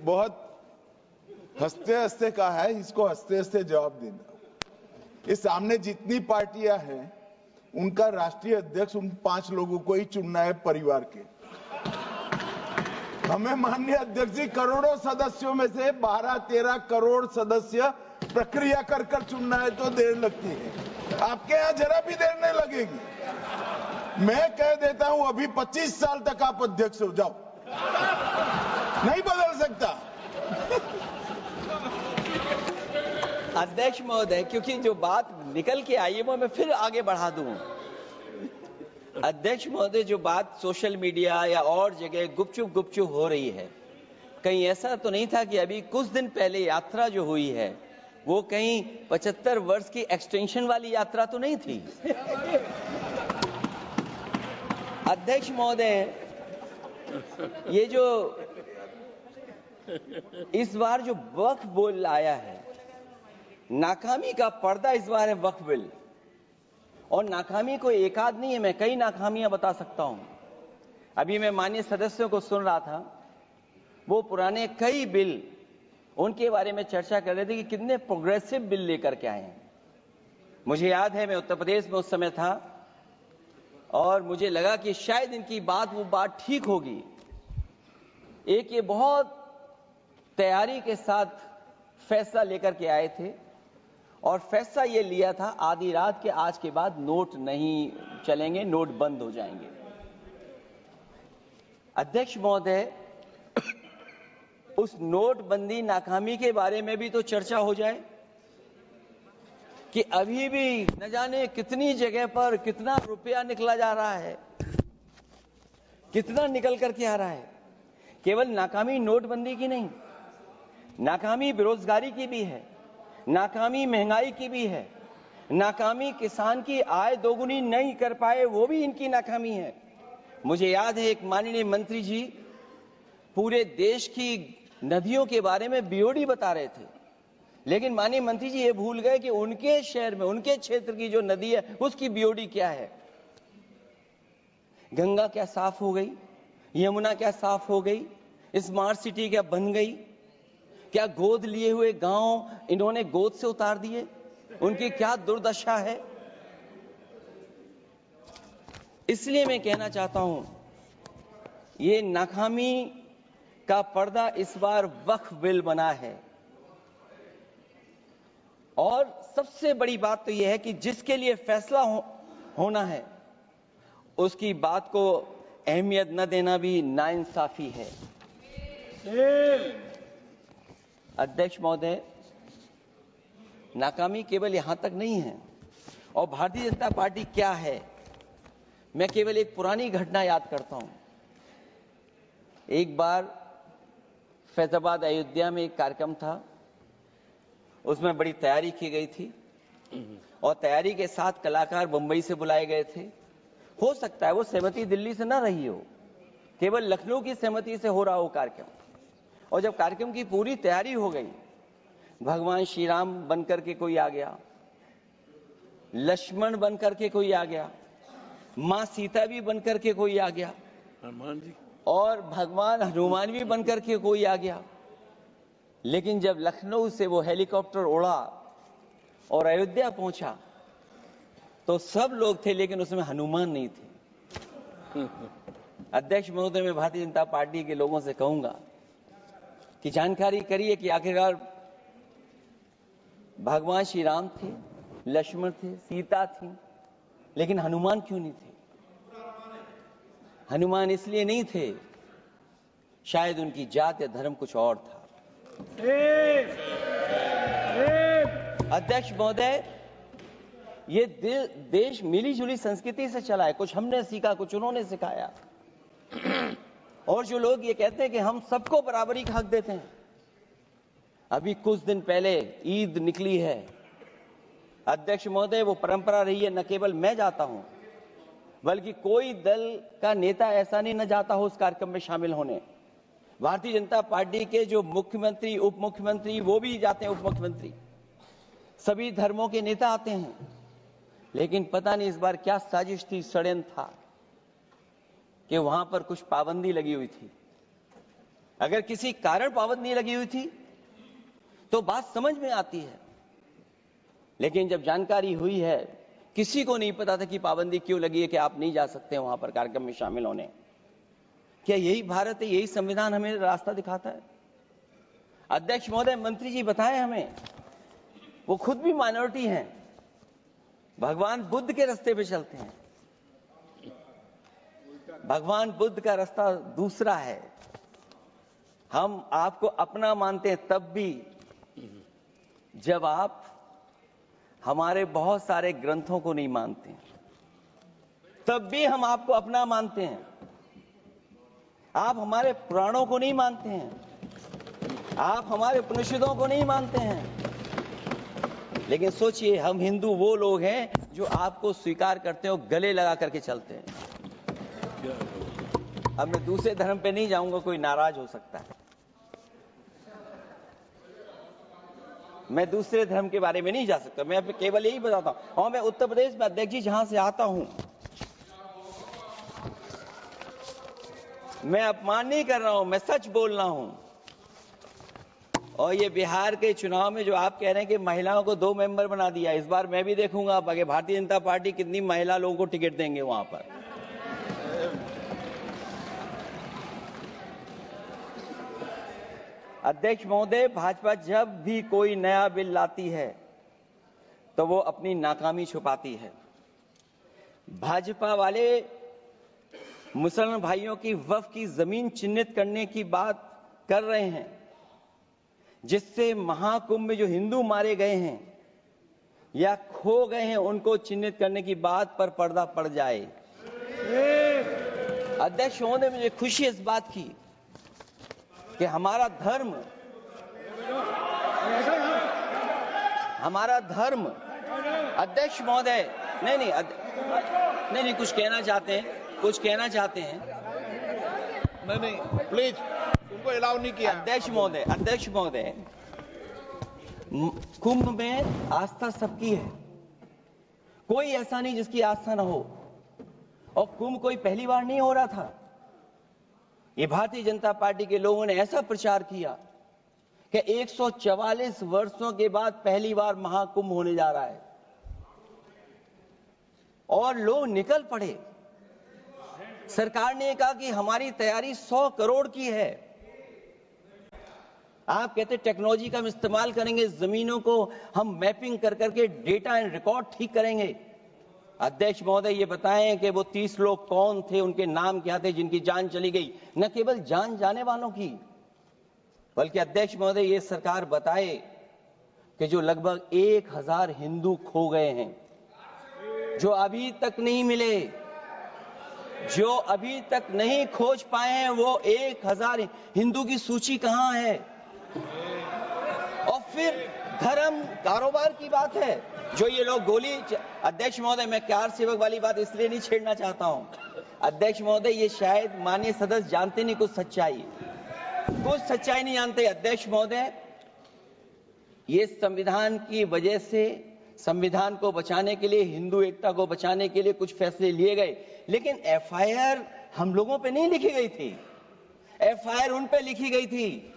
बहुत हंसते हंसते कहा है, इसको हंसते हंसते जवाब देना। इस सामने जितनी पार्टियां हैं उनका राष्ट्रीय अध्यक्ष उन 5 लोगों को ही चुनना है परिवार के। हमें माननीय अध्यक्ष जी करोड़ों सदस्यों में से 12-13 करोड़ सदस्य प्रक्रिया कर कर चुनना है तो देर लगती है, आपके यहाँ जरा भी देर नहीं लगेगी। मैं कह देता हूं अभी 25 साल तक आप अध्यक्ष हो जाओ, नहीं बदल सकता। अध्यक्ष महोदय, क्योंकि जो बात निकल के आई है वो मैं फिर आगे बढ़ा दूं। अध्यक्ष महोदय, जो बात सोशल मीडिया या और जगह गुपचुप हो रही है, कहीं ऐसा तो नहीं था कि अभी कुछ दिन पहले यात्रा जो हुई है वो कहीं 75 वर्ष की एक्सटेंशन वाली यात्रा तो नहीं थी? अध्यक्ष महोदय, ये जो इस बार जो वक्फ बिल आया है, नाकामी का पर्दा इस बार है वक्फ बिल। और नाकामी कोई एक आध नहीं है, मैं कई नाकामियां बता सकता हूं। अभी मैं माननीय सदस्यों को सुन रहा था, वो पुराने कई बिल उनके बारे में चर्चा कर रहे थे कि कितने प्रोग्रेसिव बिल लेकर के आए हैं। मुझे याद है मैं उत्तर प्रदेश में उस समय था और मुझे लगा कि शायद इनकी वो बात ठीक होगी। एक ये बहुत तैयारी के साथ फैसला लेकर के आए थे और फैसला ये लिया था आधी रात के आज के बाद नोट नहीं चलेंगे, नोट बंद हो जाएंगे। अध्यक्ष महोदय, उस नोटबंदी नाकामी के बारे में भी तो चर्चा हो जाए कि अभी भी न जाने कितनी जगह पर कितना रुपया निकला जा रहा है, कितना निकल करके आ रहा है। केवल नाकामी नोटबंदी की नहीं, नाकामी बेरोजगारी की भी है, नाकामी महंगाई की भी है, नाकामी किसान की आय दोगुनी नहीं कर पाए वो भी इनकी नाकामी है। मुझे याद है एक माननीय मंत्री जी पूरे देश की नदियों के बारे में बीओडी बता रहे थे, लेकिन माननीय मंत्री जी ये भूल गए कि उनके शहर में, उनके क्षेत्र की जो नदी है उसकी बीओडी क्या है। गंगा क्या साफ हो गई, यमुना क्या साफ हो गई, स्मार्ट सिटी क्या बन गई, क्या गोद लिए हुए गांव इन्होंने गोद से उतार दिए, उनकी क्या दुर्दशा है। इसलिए मैं कहना चाहता हूं, ये नाकामी का पर्दा इस बार वक्फ बिल बना है। और सबसे बड़ी बात तो यह है कि जिसके लिए फैसला होना है उसकी बात को अहमियत न देना भी नाइंसाफी है। अध्यक्ष महोदय, नाकामी केवल यहां तक नहीं है। और भारतीय जनता पार्टी क्या है, मैं केवल एक पुरानी घटना याद करता हूं। एक बार फैजाबाद अयोध्या में एक कार्यक्रम था, उसमें बड़ी तैयारी की गई थी और तैयारी के साथ कलाकार मुंबई से बुलाए गए थे। हो सकता है वो सहमति दिल्ली से ना रही हो, केवल लखनऊ की सहमति से हो रहा हो कार्यक्रम। और जब कार्यक्रम की पूरी तैयारी हो गई, भगवान श्री राम बनकर के कोई आ गया, लक्ष्मण बनकर के कोई आ गया, मां सीता भी बनकर के कोई आ गया, हनुमान जी, और भगवान हनुमान भी बनकर के कोई आ गया। लेकिन जब लखनऊ से वो हेलीकॉप्टर उड़ा और अयोध्या पहुंचा तो सब लोग थे, लेकिन उसमें हनुमान नहीं थे। अध्यक्ष महोदय, मैं भारतीय जनता पार्टी के लोगों से कहूंगा कि जानकारी करिए कि आखिरकार भगवान श्री राम थे, लक्ष्मण थे, सीता थी, लेकिन हनुमान क्यों नहीं थे? हनुमान इसलिए नहीं थे, शायद उनकी जात या धर्म कुछ और था। अध्यक्ष महोदय, ये देश मिली जुली संस्कृति से चला है। कुछ हमने सीखा, कुछ उन्होंने सिखाया। और जो लोग ये कहते हैं कि हम सबको बराबरी का हक देते हैं, अभी कुछ दिन पहले ईद निकली है। अध्यक्ष महोदय, वो परंपरा रही है, न केवल मैं जाता हूं बल्कि कोई दल का नेता ऐसा नहीं न जाता हो उस कार्यक्रम में शामिल होने। भारतीय जनता पार्टी के जो मुख्यमंत्री, उप मुख्यमंत्री, वो भी जाते हैं, उप मुख्यमंत्री, सभी धर्मों के नेता आते हैं। लेकिन पता नहीं इस बार क्या साजिश थी, षड्यंत्र था कि वहां पर कुछ पाबंदी लगी हुई थी। अगर किसी कारण पाबंदी लगी हुई थी तो बात समझ में आती है, लेकिन जब जानकारी हुई है, किसी को नहीं पता था कि पाबंदी क्यों लगी है कि आप नहीं जा सकते वहां पर कार्यक्रम में शामिल होने। क्या यही भारत है, यही संविधान हमें रास्ता दिखाता है? अध्यक्ष महोदय, मंत्री जी बताएं हमें, वो खुद भी माइनॉरिटी हैं, भगवान बुद्ध के रास्ते पे चलते हैं। भगवान बुद्ध का रास्ता दूसरा है। हम आपको अपना मानते हैं तब भी जब आप हमारे बहुत सारे ग्रंथों को नहीं मानते, तब भी हम आपको अपना मानते हैं। आप हमारे पुराणों को नहीं मानते हैं, आप हमारे उपनिषदों को नहीं मानते हैं, लेकिन सोचिए, हम हिंदू वो लोग हैं जो आपको स्वीकार करते हैं और गले लगा करके चलते हैं। अब मैं दूसरे धर्म पे नहीं जाऊंगा, कोई नाराज हो सकता है। मैं दूसरे धर्म के बारे में नहीं जा सकता, मैं केवल यही बताता हूं। और मैं उत्तर प्रदेश में, अध्यक्ष जी, जहां से आता हूं, मैं अपमान नहीं कर रहा हूं, मैं सच बोल रहा हूं। और ये बिहार के चुनाव में जो आप कह रहे हैं कि महिलाओं को 2 मेंबर बना दिया, इस बार मैं भी देखूंगा आगे भारतीय जनता पार्टी कितनी महिला लोगों को टिकट देंगे वहां पर। अध्यक्ष महोदय, भाजपा जब भी कोई नया बिल लाती है तो वो अपनी नाकामी छुपाती है। भाजपा वाले मुसलमान भाइयों की वक्फ की जमीन चिन्हित करने की बात कर रहे हैं, जिससे महाकुंभ में जो हिंदू मारे गए हैं या खो गए हैं उनको चिन्हित करने की बात पर पर्दा पड़ जाए। अध्यक्ष महोदय, मुझे खुशी इस बात की कि हमारा धर्म अध्यक्ष महोदय, नहीं, कुछ कहना चाहते हैं। नहीं, प्लीज, उनको अलाउ नहीं किया। अध्यक्ष महोदय, कुंभ में आस्था सबकी है, कोई ऐसा नहीं जिसकी आस्था ना हो। और कुंभ कोई पहली बार नहीं हो रहा था। ये भारतीय जनता पार्टी के लोगों ने ऐसा प्रचार किया कि 144 वर्षों के बाद पहली बार महाकुंभ होने जा रहा है, और लोग निकल पड़े। सरकार ने कहा कि हमारी तैयारी 100 करोड़ की है। आप कहते टेक्नोलॉजी का हम इस्तेमाल करेंगे, जमीनों को हम मैपिंग कर करके डेटा एंड रिकॉर्ड ठीक करेंगे। अध्यक्ष महोदय, ये बताएं कि वो 30 लोग कौन थे, उनके नाम क्या थे जिनकी जान चली गई, न केवल जान जाने वालों की, बल्कि अध्यक्ष महोदय ये सरकार बताए कि जो लगभग 1000 हिंदू खो गए हैं, जो अभी तक नहीं मिले, जो अभी तक नहीं खोज पाए हैं, वो 1000 हिंदू की सूची कहां है? और फिर धर्म कारोबार की बात है, जो ये लोग गोली। अध्यक्ष महोदय, मैं कार सेवक वाली बात इसलिए नहीं छेड़ना चाहता हूं। अध्यक्ष महोदय, ये शायद माननीय सदस्य जानते नहीं कुछ सच्चाई नहीं जानते। अध्यक्ष महोदय, ये संविधान की वजह से, संविधान को बचाने के लिए, हिंदू एकता को बचाने के लिए कुछ फैसले लिए गए, लेकिन एफआईआर हम लोगों पे नहीं लिखी गई थी, एफआईआर उन पे लिखी गई थी